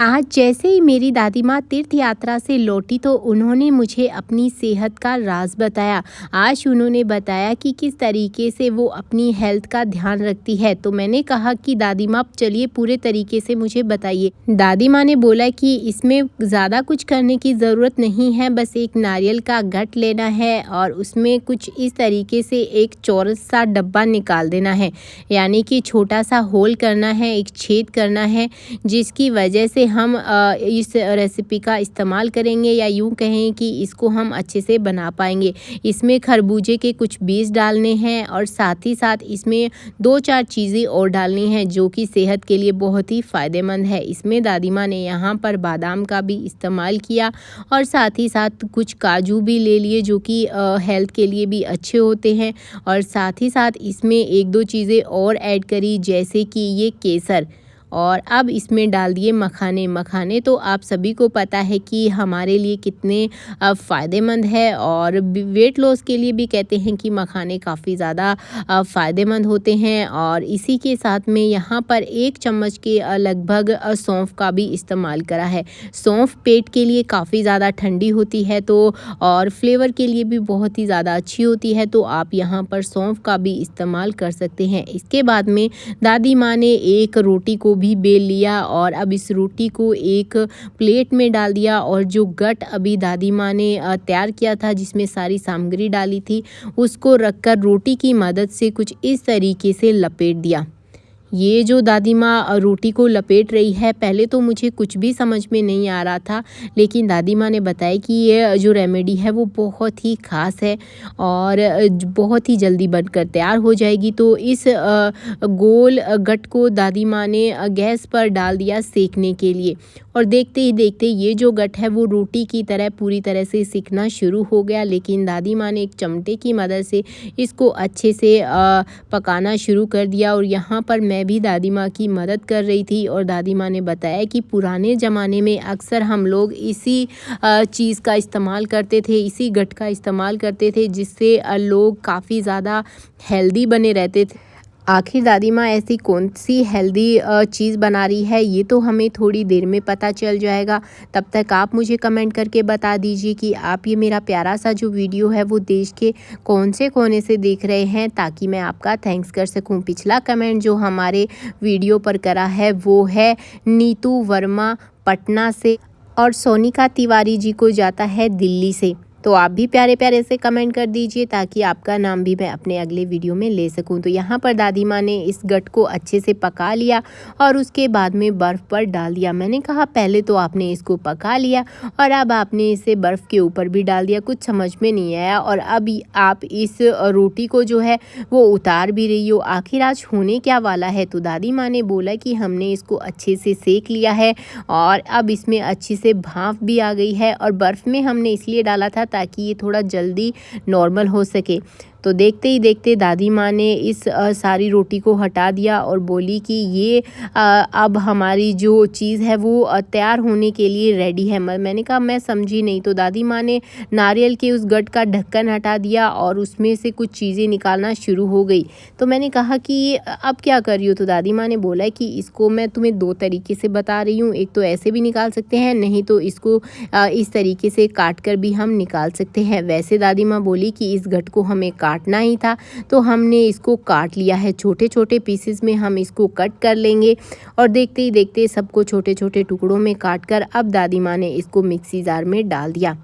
आज जैसे ही मेरी दादी माँ तीर्थ यात्रा से लौटी तो उन्होंने मुझे अपनी सेहत का राज बताया। आज उन्होंने बताया कि किस तरीके से वो अपनी हेल्थ का ध्यान रखती है। तो मैंने कहा कि दादी माँ चलिए पूरे तरीके से मुझे बताइए। दादी माँ ने बोला कि इसमें ज़्यादा कुछ करने की ज़रूरत नहीं है, बस एक नारियल का गट लेना है और उसमें कुछ इस तरीके से एक चौरस सा डब्बा निकाल देना है, यानी कि छोटा सा होल करना है, एक छेद करना है, जिसकी वजह से हम इस रेसिपी का इस्तेमाल करेंगे या यूँ कहें कि इसको हम अच्छे से बना पाएंगे। इसमें खरबूजे के कुछ बीज डालने हैं और साथ ही साथ इसमें 2-4 चीज़ें और डालनी हैं जो कि सेहत के लिए बहुत ही फ़ायदेमंद है। इसमें दादी माँ ने यहाँ पर बादाम का भी इस्तेमाल किया और साथ ही साथ कुछ काजू भी ले लिए जो कि हेल्थ के लिए भी अच्छे होते हैं, और साथ ही साथ इसमें 1-2 चीज़ें और ऐड करी जैसे कि ये केसर, और अब इसमें डाल दिए मखाने। मखाने तो आप सभी को पता है कि हमारे लिए कितने फ़ायदेमंद है, और वेट लॉस के लिए भी कहते हैं कि मखाने काफ़ी ज़्यादा फ़ायदेमंद होते हैं। और इसी के साथ में यहाँ पर 1 चम्मच के लगभग सौंफ का भी इस्तेमाल करा है। सौंफ पेट के लिए काफ़ी ज़्यादा ठंडी होती है तो और फ्लेवर के लिए भी बहुत ही ज़्यादा अच्छी होती है, तो आप यहाँ पर सौंफ का भी इस्तेमाल कर सकते हैं। इसके बाद में दादी माँ ने एक रोटी को भी बेल लिया और अब इस रोटी को एक प्लेट में डाल दिया, और जो गट अभी दादी माँ ने तैयार किया था जिसमें सारी सामग्री डाली थी उसको रखकर रोटी की मदद से कुछ इस तरीके से लपेट दिया। ये जो दादी माँ रोटी को लपेट रही है, पहले तो मुझे कुछ भी समझ में नहीं आ रहा था, लेकिन दादी माँ ने बताया कि ये जो रेमेडी है वो बहुत ही ख़ास है और बहुत ही जल्दी बनकर तैयार हो जाएगी। तो इस गोल गट को दादी माँ ने गैस पर डाल दिया सेकने के लिए, और देखते ही देखते ये जो गट है वो रोटी की तरह पूरी तरह से सिकना शुरू हो गया। लेकिन दादी माँ ने एक चमटे की मदद से इसको अच्छे से पकाना शुरू कर दिया, और यहाँ पर मैं भी दादी माँ की मदद कर रही थी। और दादी माँ ने बताया कि पुराने ज़माने में अक्सर हम लोग इसी चीज़ का इस्तेमाल करते थे, इसी गट का इस्तेमाल करते थे, जिससे लोग काफ़ी ज़्यादा हेल्दी बने रहते थे। आखिर दादी माँ ऐसी कौन सी हेल्दी चीज़ बना रही है, ये तो हमें थोड़ी देर में पता चल जाएगा। तब तक आप मुझे कमेंट करके बता दीजिए कि आप ये मेरा प्यारा सा जो वीडियो है वो देश के कौन से कोने से देख रहे हैं, ताकि मैं आपका थैंक्स कर सकूं। पिछला कमेंट जो हमारे वीडियो पर करा है वो है नीतू वर्मा पटना से, और सोनिका तिवारी जी को जाता है दिल्ली से। तो आप भी प्यारे प्यारे से कमेंट कर दीजिए ताकि आपका नाम भी मैं अपने अगले वीडियो में ले सकूं। तो यहाँ पर दादी माँ ने इस गट को अच्छे से पका लिया और उसके बाद में बर्फ़ पर डाल दिया। मैंने कहा पहले तो आपने इसको पका लिया और अब आपने इसे बर्फ़ के ऊपर भी डाल दिया, कुछ समझ में नहीं आया। और अब आप इस रोटी को जो है वो उतार भी रही हो, आखिर आज होने क्या वाला है। तो दादी माँ ने बोला कि हमने इसको अच्छे से सेक लिया है और अब इसमें अच्छी से भाप भी आ गई है, और बर्फ़ में हमने इसलिए डाला था ताकि ये थोड़ा जल्दी नॉर्मल हो सके। तो देखते ही देखते दादी माँ ने इस सारी रोटी को हटा दिया और बोली कि ये अब हमारी जो चीज़ है वो तैयार होने के लिए रेडी है। मैंने कहा मैं समझी नहीं। तो दादी माँ ने नारियल के उस गट का ढक्कन हटा दिया और उसमें से कुछ चीज़ें निकालना शुरू हो गई। तो मैंने कहा कि अब क्या कर रही हो। तो दादी माँ ने बोला कि इसको मैं तुम्हें 2 तरीके से बता रही हूँ, एक तो ऐसे भी निकाल सकते हैं, नहीं तो इसको इस तरीके से काट कर भी हम निकाल सकते हैं। वैसे दादी माँ बोली कि इस गट को हमें काटना ही था, तो हमने इसको काट लिया है। छोटे छोटे पीसेस में हम इसको कट कर लेंगे, और देखते ही देखते सबको छोटे छोटे टुकड़ों में काट कर अब दादी माँ ने इसको मिक्सी जार में डाल दिया।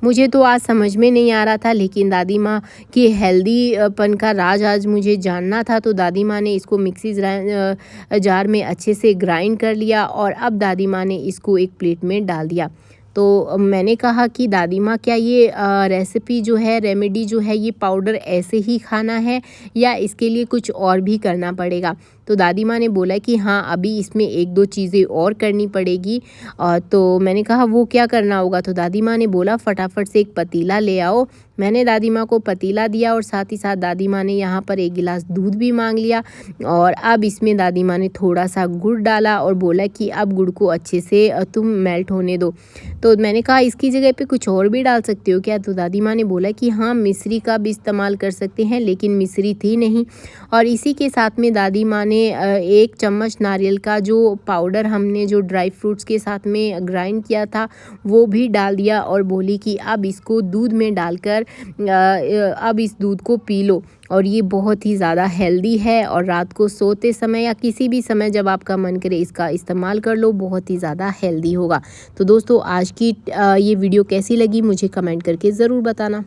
मुझे तो आज समझ में नहीं आ रहा था, लेकिन दादी माँ की हेल्दीपन का राज आज मुझे जानना था। तो दादी माँ ने इसको मिक्सी जार में अच्छे से ग्राइंड कर लिया, और अब दादी माँ ने इसको एक प्लेट में डाल दिया। तो मैंने कहा कि दादी माँ क्या ये रेसिपी जो है, रेमेडी जो है, ये पाउडर ऐसे ही खाना है या इसके लिए कुछ और भी करना पड़ेगा। तो दादी माँ ने बोला कि हाँ अभी इसमें 1-2 चीज़ें और करनी पड़ेगी। तो मैंने कहा वो क्या करना होगा। तो दादी माँ ने बोला फटाफट से एक पतीला ले आओ। मैंने दादी माँ को पतीला दिया और साथ ही साथ दादी माँ ने यहाँ पर 1 गिलास दूध भी मांग लिया, और अब इसमें दादी माँ ने थोड़ा सा गुड़ डाला और बोला कि अब गुड़ को अच्छे से तुम मेल्ट होने दो। तो मैंने कहा इसकी जगह पे कुछ और भी डाल सकते हो क्या। तो दादी माँ ने बोला कि हाँ मिश्री का भी इस्तेमाल कर सकते हैं, लेकिन मिश्री थी नहीं। और इसी के साथ में दादी माँ हमने 1 चम्मच नारियल का जो पाउडर हमने जो ड्राई फ्रूट्स के साथ में ग्राइंड किया था वो भी डाल दिया और बोली कि अब इसको दूध में डालकर अब इस दूध को पी लो। और ये बहुत ही ज़्यादा हेल्दी है और रात को सोते समय या किसी भी समय जब आपका मन करे इसका इस्तेमाल कर लो, बहुत ही ज़्यादा हेल्दी होगा। तो दोस्तों आज की ये वीडियो कैसी लगी मुझे कमेंट करके ज़रूर बताना।